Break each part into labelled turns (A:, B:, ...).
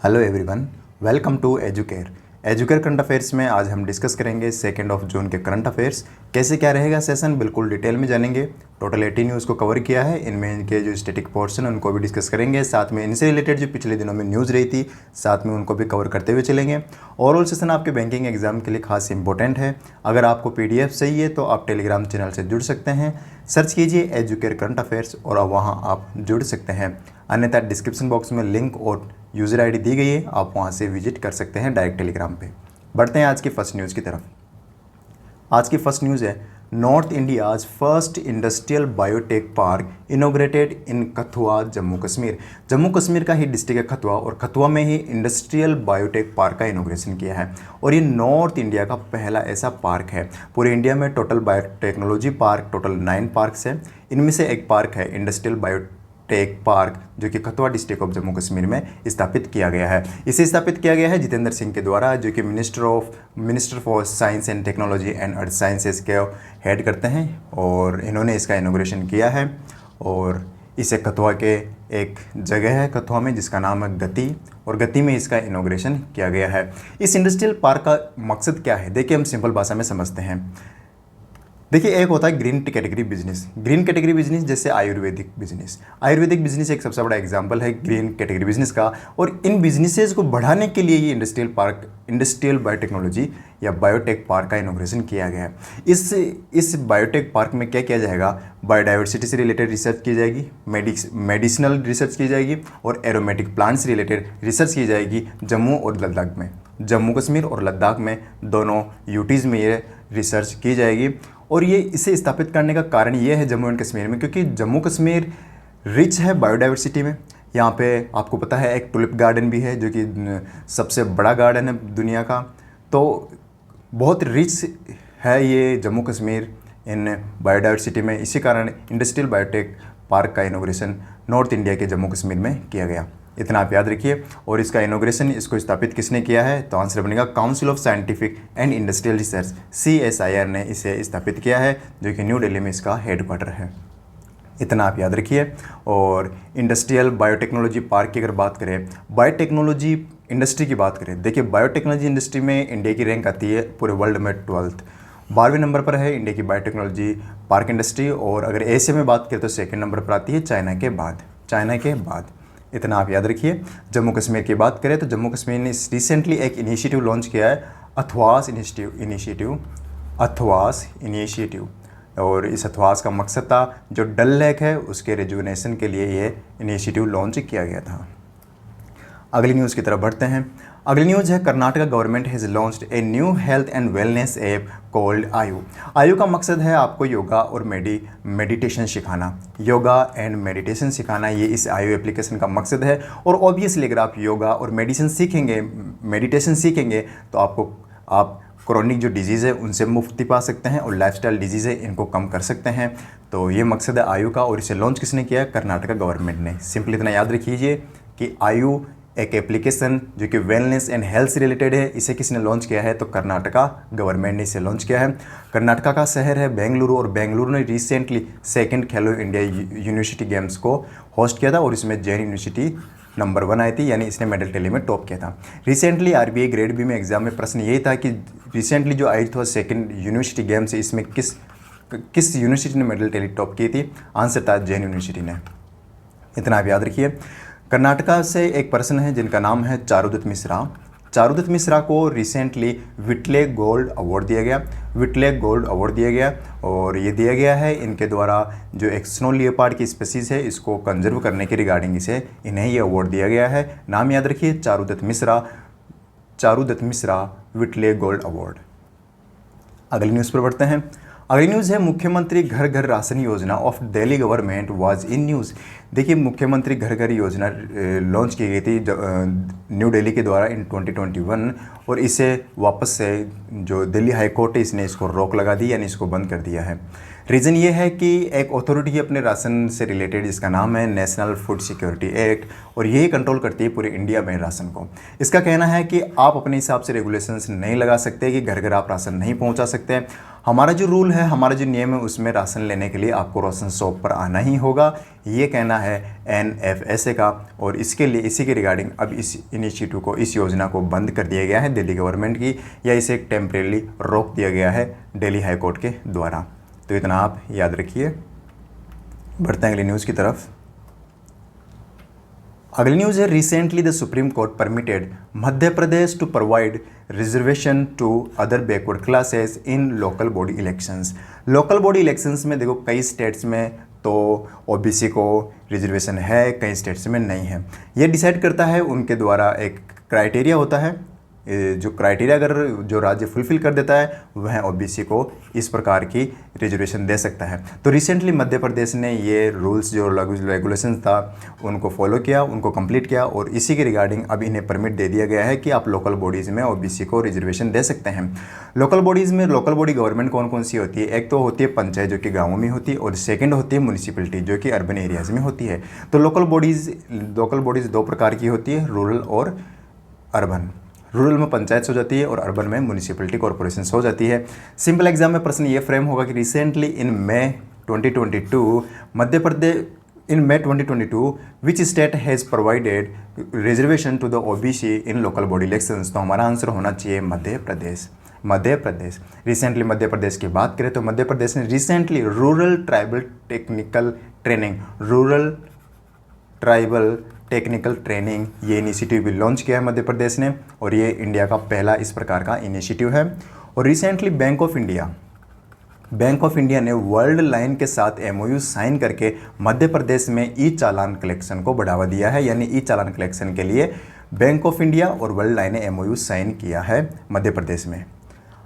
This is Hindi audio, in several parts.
A: Hello everyone, welcome to Educare current affairs में आज हम डिस्कस करेंगे 2 जून के करंट अफेयर्स। कैसे क्या रहेगा सेशन बिल्कुल डिटेल में जानेंगे। टोटल 18 न्यूज़ को कवर किया है, इनमें इनके जो स्टैटिक पोर्शन उनको भी डिस्कस करेंगे, साथ में इनसे रिलेटेड जो पिछले दिनों में न्यूज़ रही थी साथ में उनको भी कवर करते हुए चलेंगे। ओवरऑल सेशन आपके बैंकिंग एग्जाम के लिए खास इंपॉर्टेंट है। अगर आपको PDF चाहिए तो आप टेलीग्राम चैनल से जुड़ सकते हैं, सर्च कीजिए एजुकेयर करंट अफेयर्स और वहाँ आप जुड़ सकते हैं। अन्यथा डिस्क्रिप्शन बॉक्स में लिंक और यूज़र आईडी दी गई है, आप वहाँ से विजिट कर सकते हैं डायरेक्ट टेलीग्राम पे। बढ़ते हैं आज की फर्स्ट न्यूज़ की तरफ। आज की फर्स्ट न्यूज़ है north India's first industrial biotech park inaugurated in Kathua Jammu Kashmir. Jammu Kashmir का ही डिस्ट्रिक्ट है कथुआ, और कथुआ में ही इंडस्ट्रियल बायोटेक पार्क का इनोग्रेशन किया है। और ये नॉर्थ इंडिया का पहला ऐसा पार्क है। पूरे इंडिया में total biotechnology park total 9 parks हैं। इनमें से एक पार्क है इंडस्ट्रियल बायोटेक पार्क जो कि कथुआ डिस्ट्रिक्ट ऑफ जम्मू कश्मीर में स्थापित किया गया है। इसे स्थापित किया गया है जितेंद्र सिंह के द्वारा, जो कि minister for science and technology and earth sciences के हेड करते हैं, और इन्होंने इसका इनोग्रेशन किया है। और इसे कथुआ के एक जगह है कथुआ में जिसका नाम है गति, और गति में इसका इनोग्रेशन किया गया है। इस इंडस्ट्रियल पार्क का मकसद क्या है, देखिए हम सिंपल भाषा में समझते हैं। देखिए, एक होता है green category business. Green category business जैसे आयुर्वेदिक बिजनेस एक सबसे बड़ा एग्जांपल है ग्रीन कैटेगरी बिजनेस का। और इन बिजनेसेस को बढ़ाने के लिए ये इंडस्ट्रियल बायोटेक्नोलॉजी या बायोटेक पार्क का इनोग्रेशन किया गया है। इस बायोटेक पार्क में क्या किया जाएगा, बायोडाइवर्सिटी से रिलेटेड रिसर्च की जाएगी, मेडिसिनल रिसर्च की जाएगी, और एरोमेटिक प्लांट्स रिलेटेड रिसर्च की जाएगी जम्मू और लद्दाख में। जम्मू कश्मीर और लद्दाख में दोनों यूटीज़ में ये रिसर्च की जाएगी। और ये इसे स्थापित करने का कारण ये है जम्मू एंड कश्मीर में, क्योंकि जम्मू कश्मीर रिच है बायोडाइवर्सिटी में। यहाँ पे आपको पता है एक टुलिप गार्डन भी है जो कि सबसे बड़ा गार्डन है दुनिया का। तो बहुत रिच है ये जम्मू कश्मीर इन बायोडाइवर्सिटी में। इसी कारण इंडस्ट्रियल बायोटेक पार्क का इनोग्रेशन नॉर्थ इंडिया के जम्मू कश्मीर में किया गया। इतना आप याद रखिए। और इसका इनोग्रेशन, इसको स्थापित किसने किया है, तो आंसर बनेगा council of scientific and industrial research CSIR ने इसे स्थापित किया है, जो कि न्यू दिल्ली में इसका हेडक्वार्टर है। इतना आप याद रखिए। और इंडस्ट्रियल बायोटेक्नोलॉजी पार्क की अगर बात करें, बायोटेक्नोलॉजी इंडस्ट्री की बात करें, देखिए बायोटेक्नोलॉजी इंडस्ट्री में इंडिया की रैंक आती है पूरे वर्ल्ड में 12वें नंबर पर है इंडिया की बायोटेक्नोलॉजी पार्क इंडस्ट्री। और अगर एशिया में बात करें तो 2nd नंबर पर आती है चाइना के बाद। इतना आप याद रखिए। जम्मू कश्मीर की बात करें तो जम्मू कश्मीर ने रिसेंटली एक इनिशिएटिव लॉन्च किया है, अथवास इनिशिएटिव। और इस अथवास का मकसद था जो डल लेक है उसके रिजुविनेशन के लिए ये इनिशिएटिव लॉन्च किया गया था। अगली न्यूज़ की तरफ बढ़ते हैं। अगली न्यूज़ है Karnataka government has launched a new health and wellness app called आयु का मकसद है आपको योगा और मेडिटेशन सिखाना। योगा एंड मेडिटेशन सिखाना, ये इस आयु एप्लीकेशन का मकसद है। और ऑब्वियसली अगर आप योगा और मेडिटेशन सीखेंगे तो आप क्रोनिक जो डिजीज़ है उनसे मुक्ति पा सकते हैं, और लाइफस्टाइल डिजीज़ है इनको कम कर सकते हैं। तो ये मकसद है आयु का, और इसे लॉन्च किसने किया, कर्नाटका गवर्नमेंट ने। सिंपली इतना याद रखिए कि आयु एक एप्लीकेशन जो कि वेलनेस एंड हेल्थ से रिलेटेड है, इसे किसने लॉन्च किया है, तो कर्नाटका गवर्नमेंट ने इसे लॉन्च किया है। कर्नाटका का शहर है बेंगलुरु, और बेंगलुरु ने रिसेंटली 2nd खेलो इंडिया यूनिवर्सिटी गेम्स को होस्ट किया था, और इसमें जैन यूनिवर्सिटी नंबर 1 आई थी, यानी इसने मेडल टैली में टॉप किया था। रिसेंटली RBI ग्रेड B में एग्जाम में प्रश्न यही था कि रिसेंटली जो आई था 2nd यूनिवर्सिटी गेम्स, इसमें किस यूनिवर्सिटी ने मेडल टैली टॉप की थी, आंसर था जैन यूनिवर्सिटी ने। इतना आप याद रखिए। कर्नाटका से एक पर्सन है जिनका नाम है चारुदत्त मिश्रा को रिसेंटली विटले गोल्ड अवार्ड दिया गया। और ये दिया गया है इनके द्वारा जो एक स्नो लियोपार्ड की स्पीसीज़ है इसको कंजर्व करने के रिगार्डिंग इन्हें ये अवार्ड दिया गया है। नाम याद रखिए, चारुदत्त मिश्रा विटले गोल्ड अवार्ड। अगली न्यूज़ पर बढ़ते हैं। अगली न्यूज़ है मुख्यमंत्री घर घर राशन योजना of Delhi government was in news. देखिए, मुख्यमंत्री घर घर योजना लॉन्च की गई थी न्यू दिल्ली के द्वारा इन 2021, और इसे वापस से जो दिल्ली हाई कोर्ट है इसने इसको रोक लगा दी, यानी इसको बंद कर दिया है। रीज़न ये है कि एक अथॉरिटी अपने राशन से रिलेटेड, जिसका नाम है नेशनल फूड सिक्योरिटी एक्ट, और यही कंट्रोल करती है पूरे इंडिया में राशन को। इसका कहना है कि आप अपने हिसाब से रेगुलेशंस नहीं लगा सकते कि घर घर आप राशन नहीं पहुंचा सकते। हमारा जो रूल है, हमारा जो नियम है, उसमें राशन लेने के लिए आपको राशन शॉप पर आना ही होगा। ये कहना है NFSA का। और इसके लिए, इसी के रिगार्डिंग अब इस इनिशिएटिव को, इस योजना को बंद कर दिया गया है दिल्ली गवर्नमेंट की, या इसे टेम्परेली रोक दिया गया है दिल्ली हाई कोर्ट के द्वारा। तो इतना आप याद रखिए। बढ़ते हैं अगली न्यूज़ की तरफ। अगली न्यूज़ है, recently the Supreme Court permitted Madhya Pradesh to provide reservation to other backward classes in local body elections. Local body elections में देखो, कई स्टेट्स में तो OBC को रिजर्वेशन है, कई स्टेट्स में नहीं है। ये डिसाइड करता है उनके द्वारा, एक क्राइटेरिया होता है, जो क्राइटेरिया अगर जो राज्य फुलफिल कर देता है वह OBC को इस प्रकार की रिजर्वेशन दे सकता है। तो रिसेंटली मध्य प्रदेश ने ये रूल्स जो रेगुलेशन था उनको फॉलो किया, उनको कंप्लीट किया, और इसी के रिगार्डिंग अब इन्हें परमिट दे दिया गया है कि आप लोकल बॉडीज़ में OBC को रिजर्वेशन दे सकते हैं। लोकल बॉडीज़ में, लोकल बॉडी गवर्नमेंट कौन कौन सी होती है? एक तो होती है पंचायत जो कि गाँवों में होती है, और सेकेंड होती है म्यूनिसिपलिटी जो कि अर्बन एरियाज़ में होती है। तो लोकल बॉडीज़ दो प्रकार की होती है, रूरल और अर्बन। रूरल में पंचायत हो जाती है और अर्बन में म्यूनिसिपलिटी कॉर्पोरेशन हो जाती है। सिंपल एग्जाम में प्रश्न ये फ्रेम होगा कि recently in May 2022 Madhya Pradesh, in May 2022 which state has provided reservation to the OBC in local body elections. तो हमारा आंसर होना चाहिए मध्य प्रदेश। मध्य प्रदेश रिसेंटली मध्य प्रदेश की बात करें तो मध्य प्रदेश ने recently rural tribal technical training ये इनिशिएटिव भी लॉन्च किया है मध्य प्रदेश ने, और ये इंडिया का पहला इस प्रकार का इनिशिएटिव है। और रिसेंटली बैंक ऑफ इंडिया ने वर्ल्ड लाइन के साथ MOU साइन करके मध्य प्रदेश में ई-चालान कलेक्शन को बढ़ावा दिया है। यानी ई-चालान कलेक्शन के लिए बैंक ऑफ इंडिया और वर्ल्ड लाइन ने MOU साइन किया है मध्य प्रदेश में।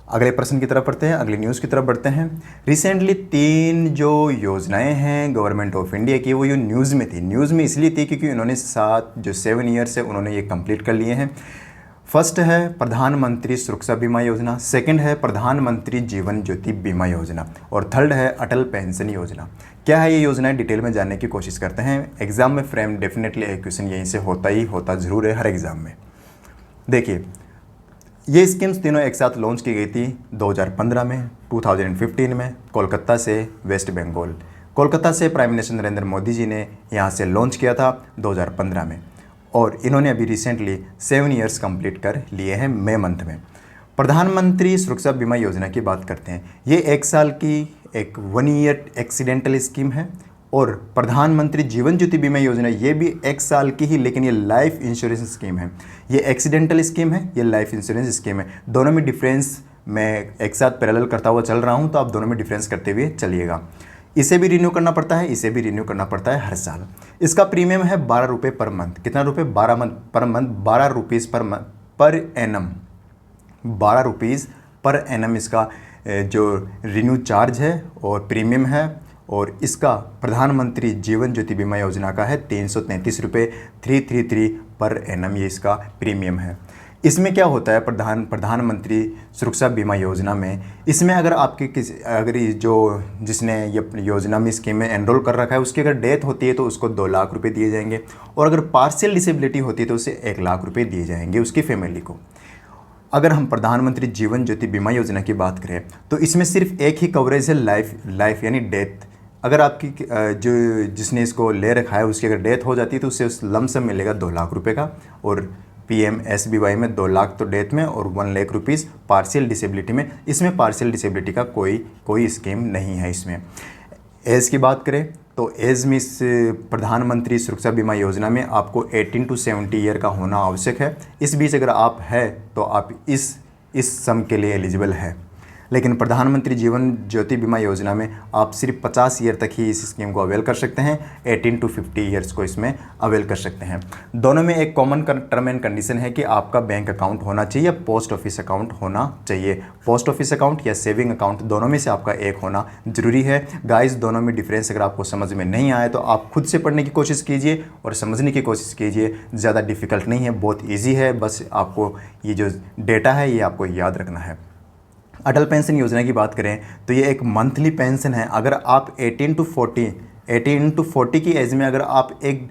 A: अगले प्रश्न की तरफ बढ़ते हैं, अगली न्यूज़ की तरफ बढ़ते हैं। रिसेंटली 3 जो योजनाएं हैं गवर्नमेंट ऑफ इंडिया की, वो ये न्यूज़ में थी। न्यूज़ में इसलिए थी क्योंकि इन्होंने 7 ईयर्स है उन्होंने ये कंप्लीट कर लिए हैं। फर्स्ट है प्रधानमंत्री सुरक्षा बीमा योजना, सेकंड है प्रधानमंत्री जीवन ज्योति बीमा योजना, और थर्ड है अटल पेंशन योजना। क्या है ये योजनाएं, डिटेल में जानने की कोशिश करते हैं। एग्जाम में फ्रेम डेफिनेटली एक क्वेश्चन यहीं से होता ज़रूर है हर एग्ज़ाम में। देखिए, ये स्कीम्स तीनों एक साथ लॉन्च की गई थी 2015 में, 2015 में कोलकाता से वेस्ट बंगाल। कोलकाता से प्राइम मिनिस्टर नरेंद्र मोदी जी ने यहाँ से लॉन्च किया था 2015 में, और इन्होंने अभी रिसेंटली 7 ईयर्स कंप्लीट कर लिए हैं मई मंथ में। प्रधानमंत्री सुरक्षा बीमा योजना की बात करते हैं। ये 1 साल की एक 1 ईयर एक्सीडेंटल स्कीम है, और प्रधानमंत्री जीवन ज्योति बीमा योजना ये भी 1 साल की ही, लेकिन ये लाइफ इंश्योरेंस स्कीम है। ये एक्सीडेंटल स्कीम है, ये लाइफ इंश्योरेंस स्कीम है। दोनों में डिफरेंस मैं एक साथ पैरेलल करता हुआ चल रहा हूँ, तो आप दोनों में डिफरेंस करते हुए चलिएगा। इसे भी रिन्यू करना पड़ता है, इसे भी रिन्यू करना पड़ता है हर साल। इसका प्रीमियम है 12 रुपये पर मंथ। कितना रुपये? 12 rupees per annum. 12 rupees per annum इसका जो रिन्यू चार्ज है और प्रीमियम है। और इसका प्रधानमंत्री जीवन ज्योति बीमा योजना का है 333 रुपये 333 पर एनम, ये इसका प्रीमियम है। इसमें क्या होता है प्रधानमंत्री सुरक्षा बीमा योजना में, इसमें अगर आपकी जिसने ये योजना में स्कीम में एनरोल कर रखा है उसकी अगर डेथ होती है तो उसको 2 लाख रुपये दिए जाएंगे, और अगर पार्शियल डिसेबिलिटी होती है तो उसे 1 लाख रुपये दिए जाएंगे उसकी फैमिली को। अगर हम प्रधानमंत्री जीवन ज्योति बीमा योजना की बात करें तो इसमें सिर्फ एक ही कवरेज है, लाइफ यानी डेथ। अगर आपकी जिसने इसको ले रखा है उसकी अगर डेथ हो जाती है तो उसे उस लमसम मिलेगा 2 लाख रुपए का, और PMSBY में 2 लाख तो डेथ में और 1 लाख रुपीज़ पार्शियल डिसेबिलिटी में। इसमें पार्शियल डिसेबिलिटी का कोई स्कीम नहीं है। इसमें एज की बात करें तो एज में इस प्रधानमंत्री सुरक्षा बीमा योजना में आपको 18 to 70 ईयर का होना आवश्यक है। इस बीच अगर आप है तो आप इस सम के लिए एलिजिबल है। लेकिन प्रधानमंत्री जीवन ज्योति बीमा योजना में आप सिर्फ 50 ईयर तक ही इस स्कीम को अवेल कर सकते हैं, 18 to 50 ईयर्स को इसमें अवेल कर सकते हैं। दोनों में एक कॉमन टर्म एंड कंडीशन है कि आपका बैंक अकाउंट होना चाहिए, पोस्ट ऑफिस अकाउंट होना चाहिए। पोस्ट ऑफिस अकाउंट या सेविंग अकाउंट दोनों में से आपका एक होना जरूरी है। गाइस, दोनों में डिफरेंस अगर आपको समझ में नहीं आए तो आप खुद से पढ़ने की कोशिश कीजिए और समझने की कोशिश कीजिए। ज़्यादा डिफ़िकल्ट नहीं है, बहुत ईजी है। बस आपको ये जो डेटा है ये आपको याद रखना है। अटल पेंशन योजना की बात करें तो ये एक मंथली पेंशन है। अगर आप 18 to 40 की एज में अगर आप एक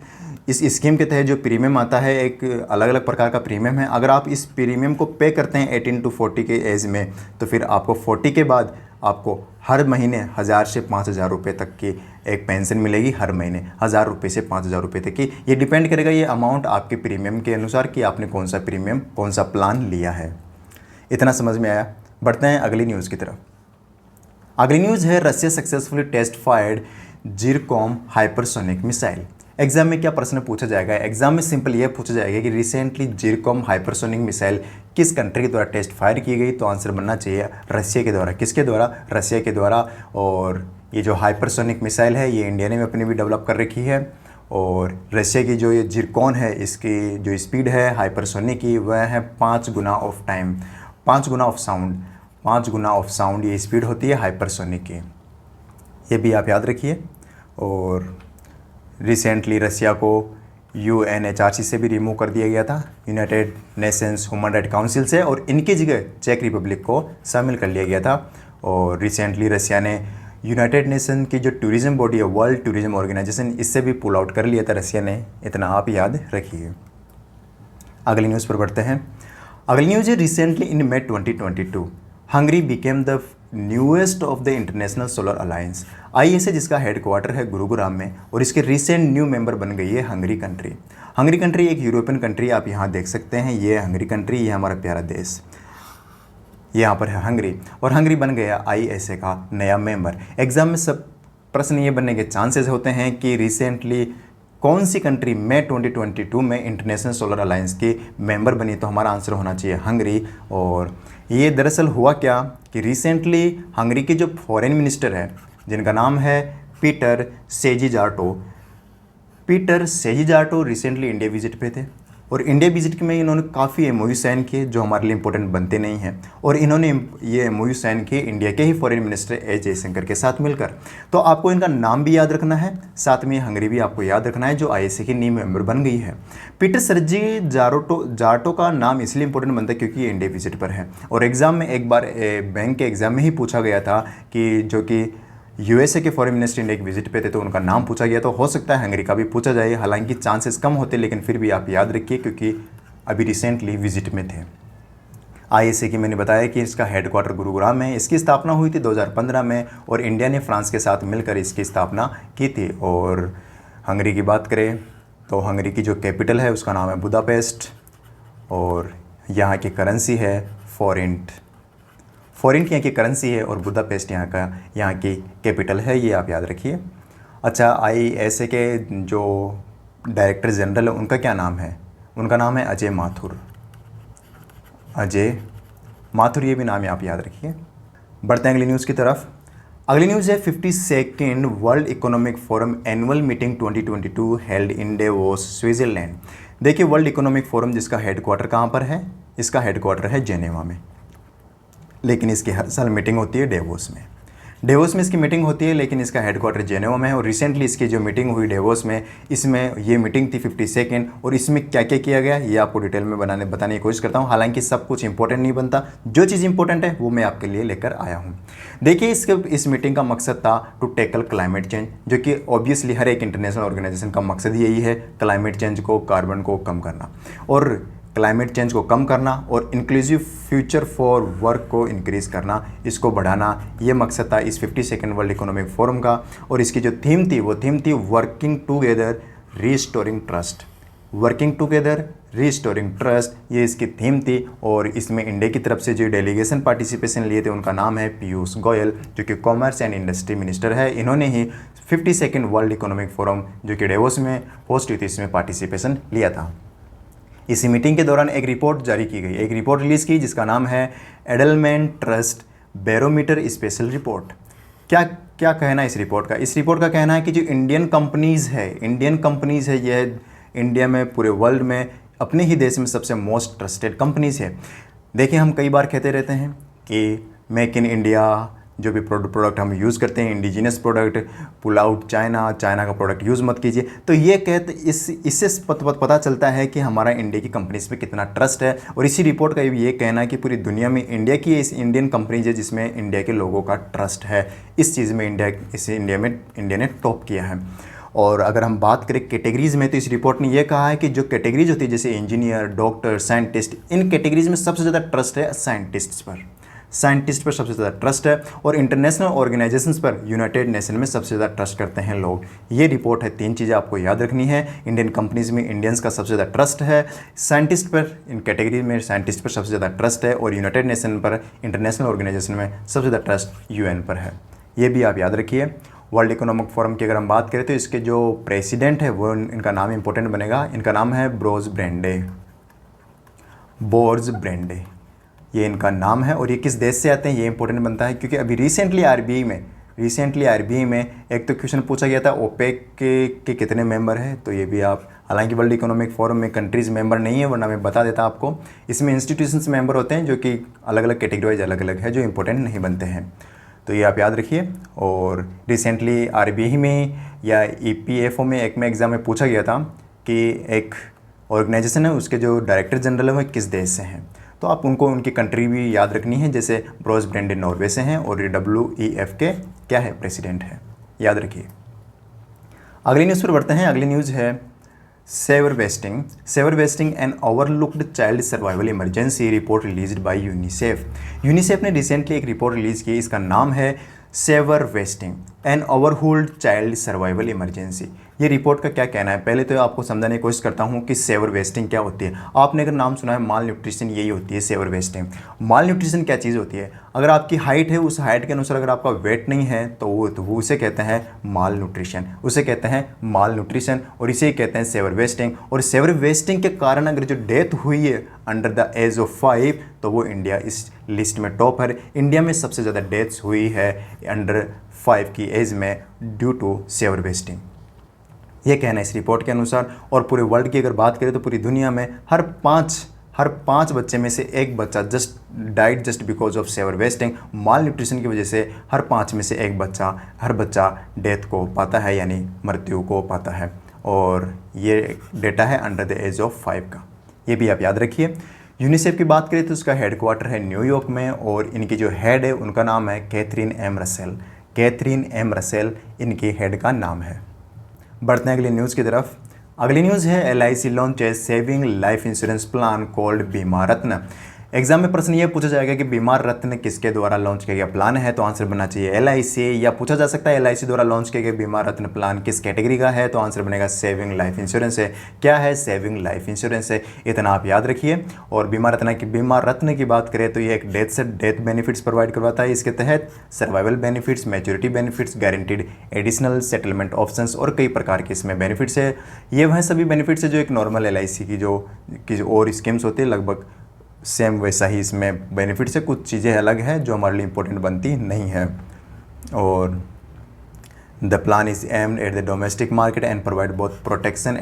A: इस स्कीम के तहत जो प्रीमियम आता है, एक अलग अलग प्रकार का प्रीमियम है, अगर आप इस प्रीमियम को पे करते हैं 18 to 40 के एज में तो फिर आपको 40 के बाद आपको हर महीने 1000 से 5000 रुपये तक की एक पेंशन मिलेगी। हर महीने 1000 रुपये से 5000 रुपये तक की। ये डिपेंड करेगा ये अमाउंट आपके प्रीमियम के अनुसार कि आपने कौन सा प्रीमियम, कौन सा प्लान लिया है। इतना समझ में आया। बढ़ते हैं अगली न्यूज़ की तरफ। अगली न्यूज़ है Russia successfully test fired Zircon hypersonic missile. Exam में क्या प्रश्न पूछा जाएगा? एग्जाम में सिंपल ये पूछा जाएगा कि रिसेंटली जिरकॉम हाइपरसोनिक मिसाइल किस कंट्री के द्वारा टेस्ट फायर की गई, तो आंसर बनना चाहिए रशिया के द्वारा। किसके द्वारा? रशिया के द्वारा। और ये जो हाइपरसोनिक मिसाइल है ये इंडिया ने अपनी भी डेवलप कर रखी है। और रशिया की जो ये जिरकॉन है इसकी जो स्पीड है हाइपरसोनिक की वह है 5 गुना ऑफ टाइम, 5 गुना ऑफ साउंड, 5 गुना ऑफ साउंड ये स्पीड होती है हाइपरसोनिक की। ये भी आप याद रखिए। और रिसेंटली रशिया को UNHRC से भी रिमूव कर दिया गया था, United Nations human right council से, और इनकी जगह चेक रिपब्लिक को शामिल कर लिया गया था। और रिसेंटली रशिया ने यूनाइटेड नेशन की जो टूरिज़्म बॉडी है वर्ल्ड टूरिज़्म ऑर्गेनाइजेशन, इससे भी पुल आउट कर लिया था रशिया ने। इतना आप याद रखिए। अगली न्यूज़ पर बढ़ते हैं। अगली न्यूज़ है recently in May 2022 Hungary became the newest of the international solar alliance. ISA जिसका हेडक्वार्टर है गुरुग्राम में, और इसके रिसेंट न्यू मेंबर बन गई है हंगरी कंट्री। हंगरी कंट्री एक यूरोपियन कंट्री, आप यहाँ देख सकते हैं ये हंगरी कंट्री, ये हमारा प्यारा देश, यहाँ पर है हंगरी। और हंगरी बन गया ISA का नया मेंबर। एग्जाम में सब प्रश्न ये बनने के चांसेस होते हैं कि रिसेंटली कौन सी कंट्री May 2022 में इंटरनेशनल सोलर अलायंस की मेंबर बनी, तो हमारा आंसर होना चाहिए हंगरी। और ये दरअसल हुआ क्या कि रिसेंटली हंगरी के जो फॉरेन मिनिस्टर है जिनका नाम है पीटर सेजिजार्टो रिसेंटली इंडिया विजिट पे थे। और इंडिया विजिट में इन्होंने काफ़ी MOU साइन किए जो हमारे लिए इंपॉर्टेंट बनते नहीं हैं, और इन्होंने ये MOU साइन किए इंडिया के ही फॉरेन मिनिस्टर एस जयशंकर के साथ मिलकर। तो आपको इनका नाम भी याद रखना है, साथ में हंगरी भी आपको याद रखना है जो ISA की न्यू मेंबर बन गई है। पीटर सेजिजार्टो का नाम इसलिए इंपॉर्टेंट बनता है क्योंकि ये इंडिया विजिट पर है। और एग्ज़ाम में एक बार बैंक के एग्ज़ाम में ही पूछा गया था कि जो कि USA के फॉरेन मिनिस्टर इंडिया की विजिट पे थे तो उनका नाम पूछा गया, तो हो सकता है हंगरी का भी पूछा जाए। हालांकि चांसेस कम होते, लेकिन फिर भी आप याद रखिए क्योंकि अभी रिसेंटली विजिट में थे। ISA की मैंने बताया कि इसका हेडक्वार्टर गुरुग्राम में, इसकी स्थापना हुई थी 2015 में, और इंडिया ने फ्रांस के साथ मिलकर इसकी स्थापना की थी। और हंगरी की बात करें तो हंगरी की जो कैपिटल है उसका नाम है बुदापेस्ट, और यहाँ की करेंसी है फॉरेंट यहाँ की करेंसी है, और बुदापेस्ट यहाँ की कैपिटल है, ये आप याद रखिए। अच्छा, ISA के जो डायरेक्टर जनरल है उनका क्या नाम है? उनका नाम है अजय माथुर, ये भी नाम आप याद रखिए। बढ़ते हैं अगली न्यूज़ की तरफ। अगली न्यूज़ है 52nd World Economic Forum annual meeting 2022 held in Davos Switzerland. देखिए वर्ल्ड इकोनॉमिक फोरम जिसका हेडक्वार्टर कहाँ पर है? इसका हेडक्वार्टर है जेनेवा में, लेकिन इसकी हर साल मीटिंग होती है डेवोस में इसकी मीटिंग होती है, लेकिन इसका हेडक्वार्टर जेनेवा में है। और रिसेंटली इसकी जो मीटिंग हुई डेवोस में, इसमें ये मीटिंग थी 52nd, और इसमें क्या क्या किया गया ये आपको डिटेल में बताने की कोशिश करता हूँ। हालांकि सब कुछ इंपॉर्टेंट नहीं बनता, जो चीज़ इंपॉर्टेंट है वो मैं आपके लिए लेकर आया हूँ। देखिए इस मीटिंग का मकसद था टू टैकल क्लाइमेट चेंज, जो कि ऑब्वियसली हर एक इंटरनेशनल ऑर्गेनाइजेशन का मकसद यही है, क्लाइमेट चेंज को, कार्बन को कम करना, और क्लाइमेट चेंज को कम करना, और इंक्लूसिव फ्यूचर फॉर वर्क को इंक्रीज़ करना, इसको बढ़ाना, ये मकसद था इस 52nd वर्ल्ड इकोनॉमिक फोरम का। और इसकी जो थीम थी वो थीम थी वर्किंग टुगेदर रीस्टोरिंग ट्रस्ट, ये इसकी थीम थी। और इसमें इंडिया की तरफ से जो डेलीगेशन पार्टिसिपेशन लिए थे उनका नाम है पीयूष गोयल, जो कि कॉमर्स एंड इंडस्ट्री मिनिस्टर है। इन्होंने ही 52nd वर्ल्ड इकोनॉमिक फोरम जो कि डेवोस में होस्ट हुई थी इसमें पार्टिसिपेशन लिया था। इसी मीटिंग के दौरान एक रिपोर्ट जारी की गई, एक रिपोर्ट रिलीज़ की जिसका नाम है Edelman trust barometer special report. क्या कहना है इस रिपोर्ट का? इस रिपोर्ट का कहना है कि जो इंडियन कंपनीज़ है यह इंडिया में, पूरे वर्ल्ड में, अपने ही देश में सबसे मोस्ट ट्रस्टेड कंपनीज़ है। देखिए हम कई बार कहते रहते हैं कि मेक इन इंडिया, जो भी प्रोडक्ट हम यूज़ करते हैं indigenous product, pull out China का प्रोडक्ट यूज़ मत कीजिए। तो ये कहते इससे पता चलता है कि हमारा इंडिया की कंपनीज़ पे कितना ट्रस्ट है। और इसी रिपोर्ट का ये कहना है कि पूरी दुनिया में इंडियन कंपनीज है जिसमें इंडिया के लोगों का ट्रस्ट है। इस चीज़ में इंडिया ने टॉप किया है। और अगर हम बात करें कैटेगरीज़ में, तो इस रिपोर्ट ने यह कहा है कि जो कैटेगरीज होती है जैसे इंजीनियर, डॉक्टर, साइंटिस्ट, इन कैटेगरीज में सबसे ज़्यादा ट्रस्ट है साइंटिस्ट्स पर। साइंटिस्ट पर सबसे ज़्यादा ट्रस्ट है और इंटरनेशनल ऑर्गेनाइजेशंस पर यूनाइटेड नेशन में सबसे ज़्यादा ट्रस्ट करते हैं लोग। ये रिपोर्ट है, 3 चीज़ें आपको याद रखनी है। इंडियन कंपनीज़ में इंडियंस का सबसे ज़्यादा ट्रस्ट है, साइंटिस्ट पर, इन कैटेगरी में साइंटिस्ट पर सबसे ज़्यादा ट्रस्ट है और यूनाइटेड नेशन पर, इंटरनेशनल ऑर्गेनाइजेशन में सबसे ज़्यादा ट्रस्ट यूएन पर है। ये भी आप याद रखिए। वर्ल्ड इकोनॉमिक फोरम की अगर हम बात करें तो इसके जो प्रेसिडेंट है वो, इनका नाम इंपॉर्टेंट बनेगा, इनका नाम है बोर्ज ब्रैंडे, ये इनका नाम है। और ये किस देश से आते हैं ये इंपॉर्टेंट बनता है क्योंकि अभी रिसेंटली आरबीआई में एक तो क्वेश्चन पूछा गया था ओपेक के कितने मेंबर हैं, तो ये भी आप, हालांकि वर्ल्ड इकोनॉमिक फोरम में कंट्रीज़ मेंबर नहीं है, वरना मैं बता देता आपको। इसमें इंस्टीट्यूशंस मेंबर होते हैं जो कि अलग अलग कैटेगरी वाइज अलग अलग है, जो इंपॉर्टेंट नहीं बनते हैं, तो ये आप याद रखिए। और रिसेंटली आरबीआई में या ईपीएफओ में एक में एग्ज़ाम में पूछा गया था कि एक ऑर्गेनाइजेशन है उसके जो डायरेक्टर जनरल है वो किस देश से हैं, तो आप उनको उनकी कंट्री भी याद रखनी है। जैसे बोर्ज ब्रैंडे नॉर्वे से हैं और ये WEF के क्या है, प्रेसिडेंट है, याद रखिए। अगली न्यूज़ पर बढ़ते हैं। अगली न्यूज़ है severe wasting an overlooked child survival emergency report released by UNICEF ने रिसेंटली एक रिपोर्ट रिलीज़ की, इसका नाम है severe wasting an overlooked child survival emergency. ये रिपोर्ट का क्या कहना है, पहले तो आपको समझाने की कोशिश करता हूँ कि सेवर वेस्टिंग क्या होती है। आपने अगर नाम सुना है माल न्यूट्रिशन, यही होती है सेवर वेस्टिंग। माल न्यूट्रिशन क्या चीज़ होती है, अगर आपकी हाइट है उस हाइट के अनुसार अगर आपका वेट नहीं है तो वो उसे कहते हैं माल न्यूट्रिशन, और इसे कहते हैं सेवर वेस्टिंग। और सेवर वेस्टिंग के कारण अगर जो डेथ हुई है अंडर द एज ऑफ 5 तो वो इंडिया इस लिस्ट में टॉप है। इंडिया में सबसे ज़्यादा डेथ्स हुई है अंडर 5 की एज में ड्यू टू सेवर वेस्टिंग, ये कहना है इस रिपोर्ट के अनुसार। और पूरे वर्ल्ड की अगर बात करें तो पूरी दुनिया में हर पाँच बच्चे में से एक बच्चा just because of severe wasting, malnutrition की वजह से हर 5 में से एक बच्चा डेथ को पाता है, यानी मृत्यु को पाता है। और ये डेटा है अंडर द एज ऑफ 5 का, ये भी आप याद रखिए। यूनिसेफ की बात करें तो उसका हेडक्वार्टर है न्यूयॉर्क में और इनकी जो हेड है उनका नाम है कैथरीन एम रसेल इनकी हेड का नाम है। बढ़ते हैं अगली न्यूज़ की तरफ। अगली न्यूज़ है LIC launches saving life insurance plan called बीमा रत्न। एग्जाम में प्रश्न ये पूछा जाएगा कि बीमा रत्न किसके द्वारा लॉन्च किया गया प्लान है, तो आंसर बनना चाहिए LIC, या पूछा जा सकता है LIC द्वारा लॉन्च किया गया बीमा रत्न प्लान किस कैटेगरी का है, तो आंसर बनेगा सेविंग लाइफ इंश्योरेंस है। क्या है, सेविंग लाइफ इंश्योरेंस है, इतना आप याद रखिए। और बीमा रत्न की बात करें तो ये एक डेथ बेनिफिट्स प्रोवाइड करवाता है। इसके तहत survival benefits, maturity benefits, guaranteed additional settlement options और कई प्रकार के इसमें बेनिफिट्स है। ये वह सभी बेनिफिट्स है जो एक नॉर्मल LIC की जो और स्कीम्स होती है लगभग सेम वैसा ही इसमें बेनिफिट से, कुछ चीज़ें अलग हैं जो हमारे लिए इंपॉर्टेंट बनती नहीं है। और the plan is aimed at the domestic market and provide both protection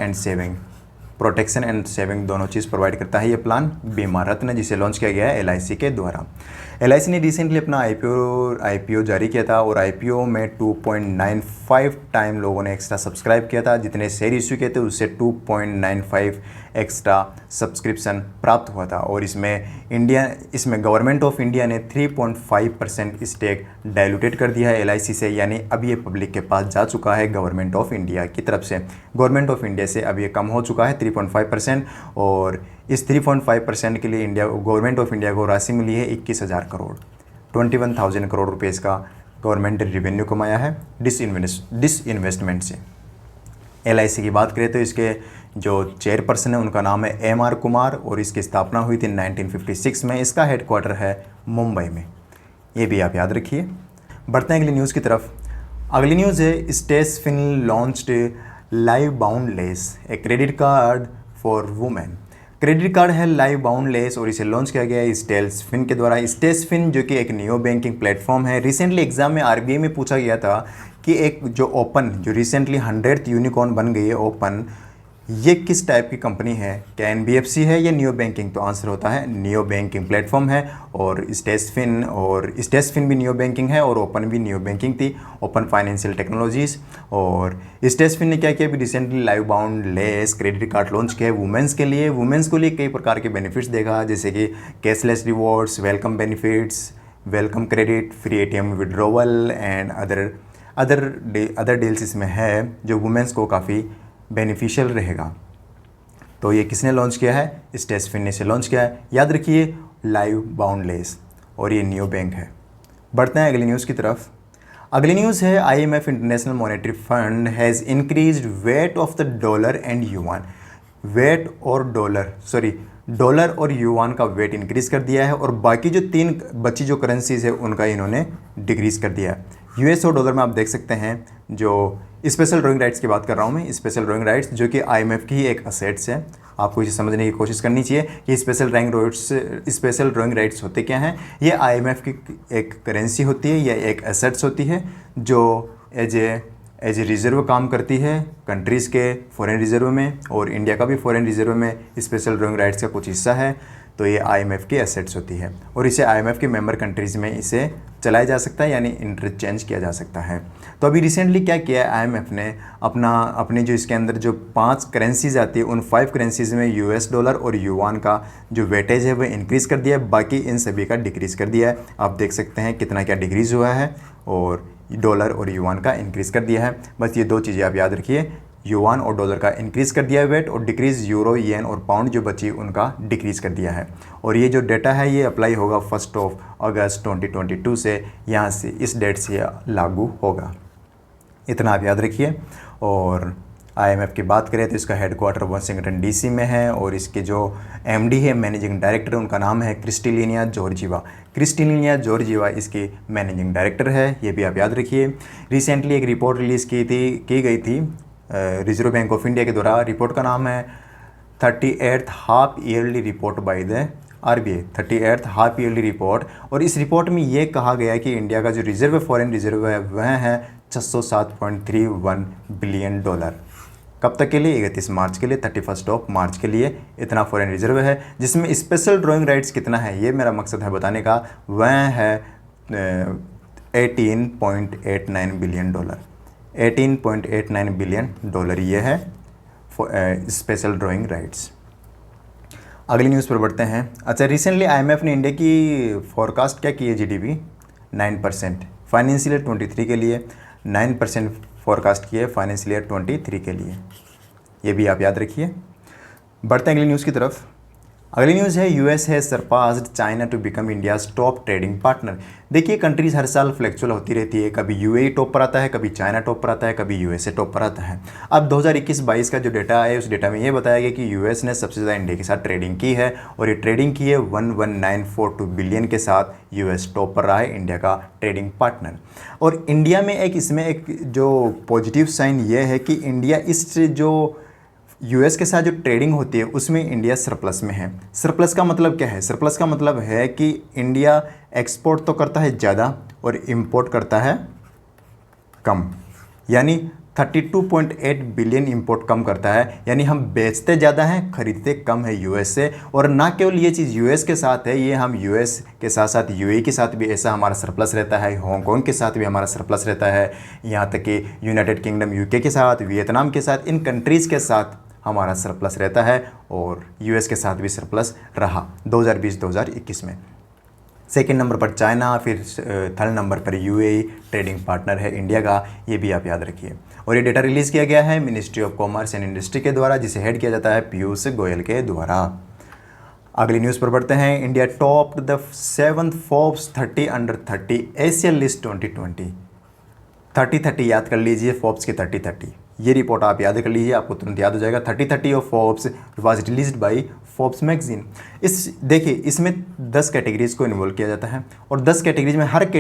A: and saving दोनों चीज़ प्रोवाइड करता है ये प्लान बीमा रत्न, जिसे लॉन्च किया गया है LIC के द्वारा। LIC ने रिसेंटली अपना IPO जारी किया था और IPO में 2.95 टाइम लोगों ने एक्स्ट्रा सब्सक्राइब किया था। जितने शेयर इश्यू किए थे उससे 2.95 एक्स्ट्रा सब्सक्रिप्शन प्राप्त हुआ था। और इसमें गवर्नमेंट ऑफ इंडिया ने 3.5% स्टेक डाइल्यूटेड कर दिया है LIC से, यानी अब ये पब्लिक के पास जा चुका है गवर्नमेंट ऑफ इंडिया की तरफ से। गवर्नमेंट ऑफ इंडिया से अब ये कम हो चुका है 3.5%, और इस 3.5% के लिए गवर्नमेंट ऑफ इंडिया को राशि मिली है 21,000 करोड़, 21,000 करोड़ रुपये इसका गवर्नमेंट रेवेन्यू कमाया है डिसइन्वेस्टमेंट से। LIC की बात करें तो इसके जो चेयरपर्सन है उनका नाम है MR कुमार और इसकी स्थापना हुई थी 1956 में। इसका हेडक्वार्टर है मुंबई में, ये भी आप याद रखिए। बढ़ते हैं अगली न्यूज़ की तरफ। अगली न्यूज़ है Stashfin launched live boundless a credit card for women. Credit card है लाइव बाउंडलेस और इसे लॉन्च किया गया है स्टेसफिन के द्वारा। स्टेसफिन जो कि एक नियो बैंकिंग प्लेटफॉर्म है। रिसेंटली एग्जाम में RBI में पूछा गया था कि एक जो रिसेंटली 100th यूनिकॉर्न बन गई है ओपन, ये किस टाइप की कंपनी है, क्या NBFC है या नियो बैंकिंग, तो आंसर होता है नियो बैंकिंग प्लेटफॉर्म है। और स्टेसफिन भी नियो बैंकिंग है और ओपन भी नियो बैंकिंग थी, ओपन फाइनेंशियल टेक्नोलॉजीज़। और स्टेसफिन ने क्या किया, अभी recently live boundless credit card launch किया है वुमेंस के लिए। वुमेंस को लिए कई प्रकार के बेनिफिट्स देगा, जैसे कि cashless rewards, welcome benefits, welcome credit, free ATM withdrawal and other deals इसमें है जो वुमेंस को काफ़ी बेनिफिशियल रहेगा। तो ये किसने लॉन्च किया है, स्टेसफिन ने इसे लॉन्च किया है। याद रखिए लाइव बाउंडलेस। और ये न्यू बैंक है। बढ़ते हैं अगली न्यूज़ की तरफ। अगली न्यूज़ है IMF international monetary fund has increased weight of the dollar and yuan. Weight और डॉलर और युआन का वेट इंक्रीज़ कर दिया है और बाकी जो 3 बची जो करेंसीज है उनका इन्होंने डिक्रीज़ कर दिया है। US और डॉलर में आप देख सकते हैं जो स्पेशल ड्राइंग राइट्स की बात कर रहा हूँ मैं, स्पेशल ड्राइंग राइट्स जो कि IMF की ही एक असेट्स है। आपको इसे समझने की कोशिश करनी चाहिए कि स्पेशल ड्राइंग राइट्स होते क्या हैं। ये IMF की एक करेंसी होती है या एक एसेट्स होती है जो एज ए रिज़र्व काम करती है कंट्रीज़ के फॉरेन रिज़र्व में, और इंडिया का भी फॉरेन रिज़र्व में स्पेशल ड्राइंग राइट्स का कुछ हिस्सा है। तो ये IMF की एसेट्स होती है और इसे IMF के मेंबर कंट्रीज़ में इसे चलाया जा सकता है यानी इंटरचेंज किया जा सकता है। तो अभी रिसेंटली क्या किया है IMF ने, अपने जो इसके अंदर जो 5 करेंसीज आती है उन 5 करेंसीज में US डॉलर और युआन का जो वेटेज है वह इंक्रीज़ कर दिया है, बाकी इन सभी का डिक्रीज़ कर दिया है। आप देख सकते हैं कितना क्या डिक्रीज़ हुआ है और डॉलर और युआन का इंक्रीज़ कर दिया है। बस ये 2 चीज़ें आप याद रखिए, युआन और डॉलर का इंक्रीज़ कर दिया है वेट, और डिक्रीज़ यूरो, येन और पाउंड जो बची उनका डिक्रीज़ कर दिया है। और ये जो डेटा है ये अप्लाई होगा 1 अगस्त 2022 से, यहाँ से इस डेट से लागू होगा। इतना आप याद रखिए। और IMF की बात करें तो इसका हेडक्वार्टर वाशिंगटन DC में है और इसके जो MD है, मैनेजिंग डायरेक्टर, उनका नाम है क्रिस्टलिना जॉर्जिवा। क्रिस्टलिना जॉर्जिवा इसकी मैनेजिंग डायरेक्टर है, ये भी आप याद रखिए। रिसेंटली एक रिपोर्ट रिलीज़ की गई थी रिजर्व बैंक ऑफ इंडिया के द्वारा। रिपोर्ट का नाम है 38th half yearly report by the RBI, 38th half yearly report. और इस रिपोर्ट में ये कहा गया कि इंडिया का जो रिजर्व फॉरेन रिजर्व है वह है 607.31 बिलियन डॉलर। कब तक के लिए? 31 मार्च के लिए, 31 मार्च के लिए इतना फॉरेन रिजर्व है, जिसमें स्पेशल ड्राइंग राइट्स कितना है ये मेरा मकसद है बताने का, वह है 18.89 बिलियन डॉलर। 18.89 बिलियन डॉलर ये है स्पेशल ड्राइंग राइट्स। अगली न्यूज़ पर बढ़ते हैं। अच्छा, रिसेंटली IMF ने इंडिया की फोरकास्ट क्या की है? GDP 9%, फाइनेंशियल ईयर 23 के लिए 9% फोरकास्ट की है फाइनेंशियल ईयर 23 के लिए, ये भी आप याद रखिए। बढ़ते हैं अगली न्यूज़ की तरफ। अगली न्यूज़ है US है surpassed China to become India's top trading partner. देखिए कंट्रीज़ हर साल फ्लैक्चुअल होती रहती है, कभी UAE टॉप पर आता है, कभी चाइना टॉप पर आता है, कभी USA टॉप पर आता है। अब 2021-22 का जो डेटा है उस डेटा में ये बताया गया कि US ने सबसे ज़्यादा इंडिया के साथ ट्रेडिंग की है और ये ट्रेडिंग की है 11,942 बिलियन के साथ। US टॉप पर रहा है इंडिया का ट्रेडिंग पार्टनर। और इंडिया में इसमें एक जो पॉजिटिव साइन ये है कि इंडिया इस जो US के साथ जो ट्रेडिंग होती है उसमें इंडिया सरप्लस में है। सरप्लस का मतलब क्या है? सरप्लस का मतलब है कि इंडिया एक्सपोर्ट तो करता है ज़्यादा और इंपोर्ट करता है कम, यानी 32.8 बिलियन इंपोर्ट कम करता है, यानी हम बेचते ज़्यादा हैं खरीदते कम है US से। और ना केवल ये चीज़ US के साथ है, ये हम US के साथ साथ UAE के साथ भी ऐसा हमारा सरप्लस रहता है, हांगकांग के साथ भी हमारा सरप्लस रहता है, यहाँ तक कि यूनाइटेड किंगडम UK के साथ, वियतनाम के साथ, इन कंट्रीज़ के साथ हमारा सरप्लस रहता है और US के साथ भी सरप्लस रहा 2020-2021 में। सेकेंड नंबर पर चाइना, फिर थर्ड नंबर पर UAE ट्रेडिंग पार्टनर है इंडिया का, ये भी आप याद रखिए। और ये डेटा रिलीज़ किया गया है ministry of commerce and industry के द्वारा, जिसे हेड किया जाता है पीयूष गोयल के द्वारा। अगली न्यूज़ पर बढ़ते हैं। India top the 7th Forbes 30 under 30 Asia list 2020। 30-30 याद कर लीजिए, फोर्ब्स की 30-30 ये रिपोर्ट आप याद कर लीजिए, आपको तुरंत याद हो जाएगा। 30-30 of Forbes was released by Forbes magazine. देखिए इसमें 10 कैटेगरीज़ को इन्वॉल्व किया जाता है और 10 कैटेगरीज में हर एक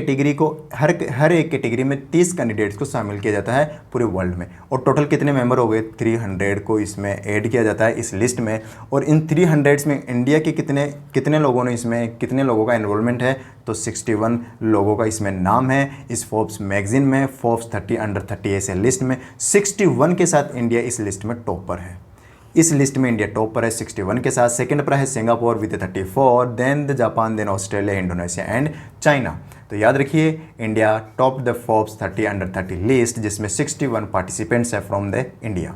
A: कैटेगरी में 30 कैंडिडेट्स को शामिल किया जाता है पूरे वर्ल्ड में। और टोटल कितने मेंबर हो गए? 300 को इसमें ऐड किया जाता है इस लिस्ट में। और इन 300 में इंडिया के कितने लोगों ने इसमें, कितने लोगों का इन्वॉल्वमेंट है? तो 61 लोगों का इसमें नाम है इस फोर्ब्स मैगजीन में। फोर्ब्स 30 अंडर 30 ऐसे लिस्ट में 61 के साथ इंडिया इस लिस्ट में टॉप पर है। इस लिस्ट में इंडिया टॉप पर है 61 के साथ। सेकंड पर है Singapore with 34, then the Japan, then Australia, Indonesia and China. तो याद रखिए India top the Forbes 30 under 30 list, जिसमें 61 पार्टिसिपेंट्स है फ्रॉम द इंडिया।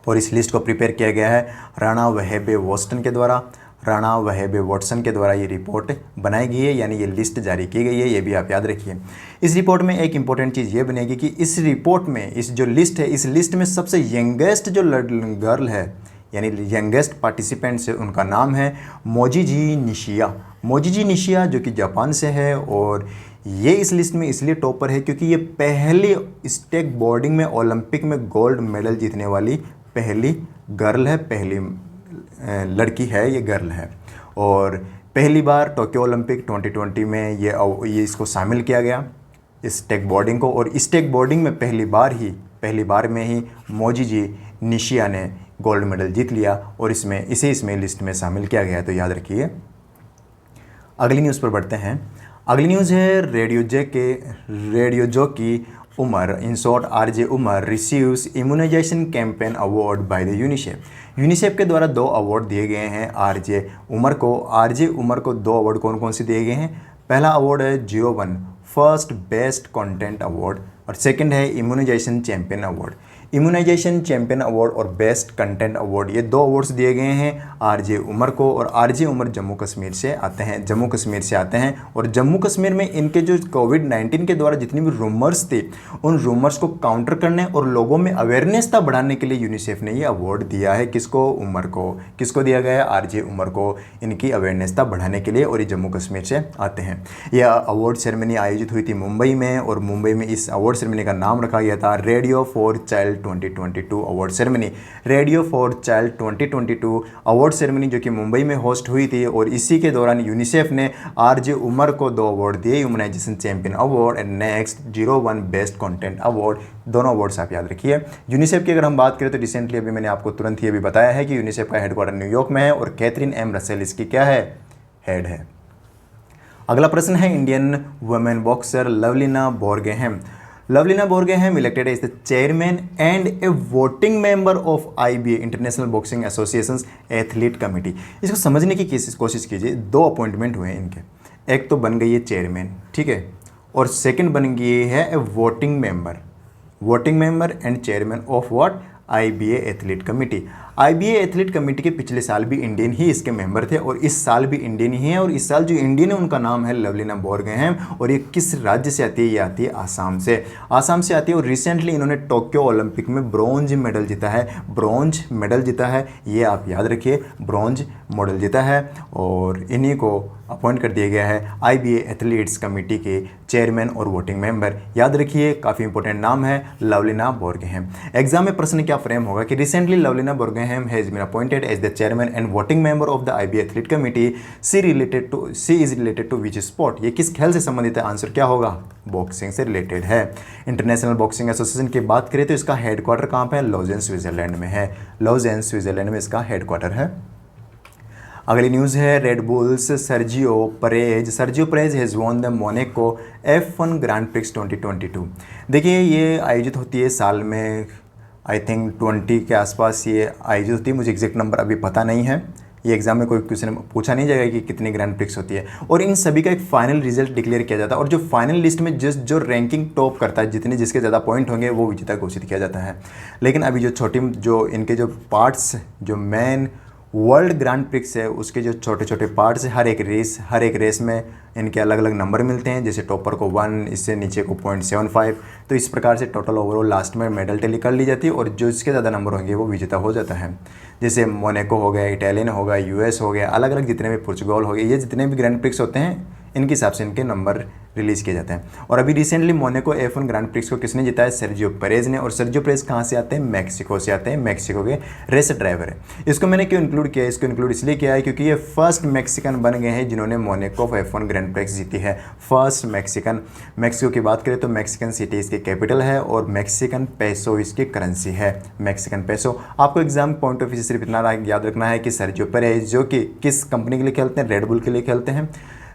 A: और इस लिस्ट को प्रिपेयर किया गया है राणा वहेबे वॉटसन के द्वारा। राणा वहेबे वॉटसन के द्वारा ये रिपोर्ट बनाई गई है, यानी ये लिस्ट जारी की गई है, ये भी आप याद रखिए। इस रिपोर्ट में एक इंपॉर्टेंट चीज़ ये बनेगी कि इस रिपोर्ट में, इस जो लिस्ट है, इस लिस्ट में सबसे यंगेस्ट जो गर्ल है, यानी यंगेस्ट पार्टिसिपेंट से, उनका नाम है मोजीजी निशिया। मोजीजी निशिया जो कि जापान से है, और ये इस लिस्ट में इसलिए टॉपर है क्योंकि ये पहली स्टेक बोर्डिंग में ओलंपिक में गोल्ड मेडल जीतने वाली पहली गर्ल है, पहली लड़की है, ये गर्ल है। और पहली बार टोक्यो ओलंपिक 2020 में ये इसको शामिल किया गया, स्टेक बोर्डिंग को। और स्टेक बोर्डिंग में पहली बार में ही मोजीजी निशिया ने गोल्ड मेडल जीत लिया, और इसमें लिस्ट में शामिल किया गया है, तो याद रखिए। अगली न्यूज़ पर बढ़ते हैं। अगली न्यूज़ है रेडियो की Umar, in short RJ Umar receives immunisation campaign award by the UNICEF. UNICEF के द्वारा 2 अवार्ड दिए गए हैं आरजे उमर को 2 अवार्ड कौन कौन से दिए गए हैं? पहला अवार्ड है 01 फर्स्ट बेस्ट कंटेंट अवार्ड, और सेकंड है immunisation champion award. Immunisation champion award और बेस्ट कंटेंट अवार्ड, ये 2 अवार्ड्स दिए गए हैं आरजे उमर को। और आरजे उमर जम्मू कश्मीर से आते हैं, और जम्मू कश्मीर में इनके जो कोविड-19 के द्वारा जितनी भी रूमर्स थे, उन रूमर्स को काउंटर करने और लोगों में अवेयरनेस बढ़ाने के लिए यूनिसेफ ने ये अवार्ड दिया है। किसको? उमर को। किसको दिया गया है? आरजे उमर को, इनकी अवेयरनेस बढ़ाने के लिए, और ये जम्मू कश्मीर से आते हैं। यह अवार्ड सेरेमनी आयोजित हुई थी मुंबई में, और मुंबई में इस अवार्ड सेरेमनी का नाम रखा गया था radio for child 2022 award ceremony. Radio for child 2022 award ceremony जो कि मुंबई में होस्ट हुई थी, और इसी के दौरान यूनिसेफ ने आरजे उमर को 2 अवार्ड दिए, immunisation champion award and next 01 best content award. दोनों अवार्ड्स आप याद रखिए। यूनिसेफ की अगर हम बात करें तो रिसेंटली अभी मैंने आपको तुरंत ही अभी बताया है कि यूनिसेफ का हेडक्वार्टर न्यूयॉर्क में है, और कैथरीन एम रसेल इसकी क्या है? हेड है। अगला प्रश्न है Indian women boxer Lovlina Borgohain. Lovlina Borgohain elected as the chairman and a voting member of IBA international boxing association athlete committee. इसको समझने की कोशिश कीजिए। 2 अपॉइंटमेंट हुए हैं इनके, एक तो बन गई है चेयरमैन, ठीक है, और सेकंड बन गई है a voting member and chairman of what? IBA athlete committee. IBA athlete committee के पिछले साल भी इंडियन ही इसके मेंबर थे, और इस साल भी इंडियन ही हैं, और इस साल जो इंडियन है उनका नाम है लवलीना बोरगोहेन। और ये किस राज्य से आती है? ये आती है आसाम से आती है। और रिसेंटली इन्होंने टोक्यो ओलंपिक में ब्रॉन्ज मेडल जीता है, ये आप याद रखिए, ब्रॉन्ज मेडल जीता है, और इन्हीं को अपॉइंट कर दिया गया है IBA एथलीट्स कमेटी के चेयरमैन और वोटिंग मेंबर। याद रखिए, काफ़ी इंपॉर्टेंट नाम है लवलीना बोरगोहेन। एग्जाम में प्रश्न क्या फ्रेम होगा कि recently Lovlina Borgohain has been appointed as the chairman and voting member of the IBA Athlete Committee. She is related to which sport? ये किस खेल से संबंधित है? आंसर क्या होगा? बॉक्सिंग से रिलेटेड है। इंटरनेशनल बॉक्सिंग एसोसिएशन की बात करें तो इसका हेडक्वार्टर कहाँ पे है? लॉजेन स्विट्जरलैंड में है। लॉजेन स्विट्जरलैंड में इसका हेडक्वार्टर है। अगली न्यूज़ है red bulls Sergio Perez has won the Monaco F1 grand prix 2022। देखिए, ये आयोजित होती है साल में, आई थिंक 20 के आसपास ये आयोजित होती है, मुझे एग्जैक्ट नंबर अभी पता नहीं है। ये एग्जाम में कोई क्वेश्चन पूछा नहीं जाएगा कि कितनी ग्रैंड प्रिक्स होती है, और इन सभी का एक फाइनल रिजल्ट डिक्लेयर किया जाता है, और जो फाइनल लिस्ट में जो रैंकिंग टॉप करता है, जिसके ज़्यादा पॉइंट होंगे वो विजेता घोषित किया जाता है। लेकिन अभी जो इनके जो पार्ट्स, जो मेन वर्ल्ड ग्रैंड प्रिक्स है, उसके जो छोटे छोटे पार्ट्स है, हर एक रेस में इनके अलग अलग नंबर मिलते हैं। जैसे टॉपर को 1, इससे नीचे को 0.75, तो इस प्रकार से टोटल ओवरऑल लास्ट में मेडल टैली कर ली जाती है, और जो इसके ज़्यादा नंबर होंगे वो विजेता हो जाता है। जैसे मोनाको हो गया, इटालियन हो गया, US हो गया, अलग अलग जितने भी, पुर्तगाल हो गए, ये जितने भी ग्रैंड प्रिक्स होते हैं इनके हिसाब से इनके नंबर रिलीज़ किए जाते हैं। और अभी recently Monaco F1 grand prix को किसने जीता है? सर्जियो परेज ने। और सर्जियो परेज कहाँ से आते हैं? मैक्सिको से आते हैं, मैक्सिको के रेस ड्राइवर है। इसको मैंने क्यों इंक्लूड किया? इसको इंक्लूड इसलिए किया है क्योंकि ये फर्स्ट मैक्सिकन बन गए हैं जिन्होंने मोनाको F1 ग्रैंड प्रिक्स जीती है। First Mexican. मैक्सिको की बात करें तो मैक्सिकन सिटी इसकी कैपिटल है, और मैक्सिकन पैसो इसकी करेंसी है, मैक्सिकन पैसो। आपको एग्जाम पॉइंट ऑफ व्यू से सिर्फ इतना याद रखना है कि सर्जियो परेज जो कि किस कंपनी के लिए खेलते हैं? रेड बुल के लिए खेलते हैं,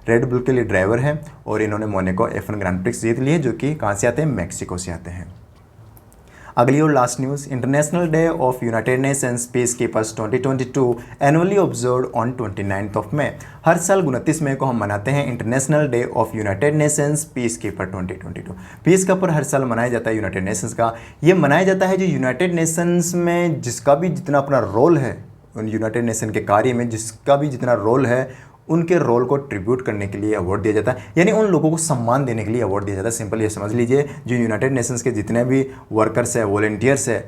A: रेड बुल के लिए ड्राइवर हैं, और इन्होंने मोनाको F1 ग्रैंड प्रिक्स जीत ली है, जो कि कहाँ से आते हैं? मैक्सिको से आते हैं। अगली और last news, international day of United Nations peace keepers 2022 annually observed on 29 May. हर साल 29 मई को हम मनाते हैं international day of United Nations peace keeper 2022। Peace keeper हर साल मनाया जाता है यूनाइटेड नेशंस का। ये मनाया जाता है जो यूनाइटेड नेशंस में जिसका भी जितना अपना रोल है, उन यूनाइटेड नेशन के कार्य में जिसका भी जितना रोल है, उनके रोल को ट्रिब्यूट करने के लिए अवार्ड दिया जाता है, यानी उन लोगों को सम्मान देने के लिए अवार्ड दिया जाता है। सिंपल ये समझ लीजिए, जो यूनाइटेड नेशंस के जितने भी वर्कर्स है, वॉलंटियर्स है,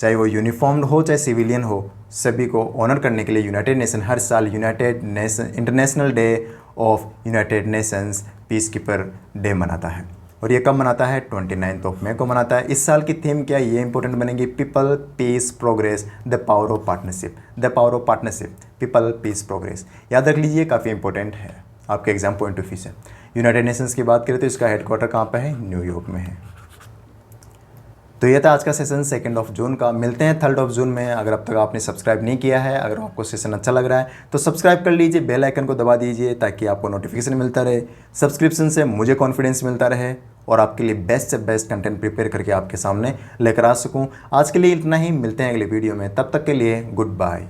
A: चाहे वो यूनिफॉर्म्ड हो चाहे सिविलियन हो, सभी को ऑनर करने के लिए यूनाइटेड नेशन हर साल international day of United Nations peace keeper day मनाता है। और ये कब मनाता है? 29 मई को मनाता है। इस साल की थीम क्या है, ये इंपॉर्टेंट बनेगी, people peace progress the power of partnership. The power of partnership, people peace progress, याद रख लीजिए, काफ़ी इंपॉर्टेंट है आपके एग्जाम पॉइंट ऑफ व्यू से। यूनाइटेड नेशंस की बात करें तो इसका हेडक्वार्टर कहाँ पे है? न्यूयॉर्क में है। तो ये था आज का सेशन 2 जून का। मिलते हैं 3 जून में। अगर अब तक आपने सब्सक्राइब नहीं किया है, अगर आपको सेशन अच्छा लग रहा है तो सब्सक्राइब कर लीजिए, बेल आइकन को दबा दीजिए ताकि आपको नोटिफिकेशन मिलता रहे। सब्सक्रिप्शन से मुझे कॉन्फिडेंस मिलता रहे और आपके लिए बेस्ट से बेस्ट कंटेंट प्रिपेयर करके आपके सामने लेकर आ सकूँ। आज के लिए इतना ही, मिलते हैं अगले वीडियो में, तब तक के लिए गुड बाय।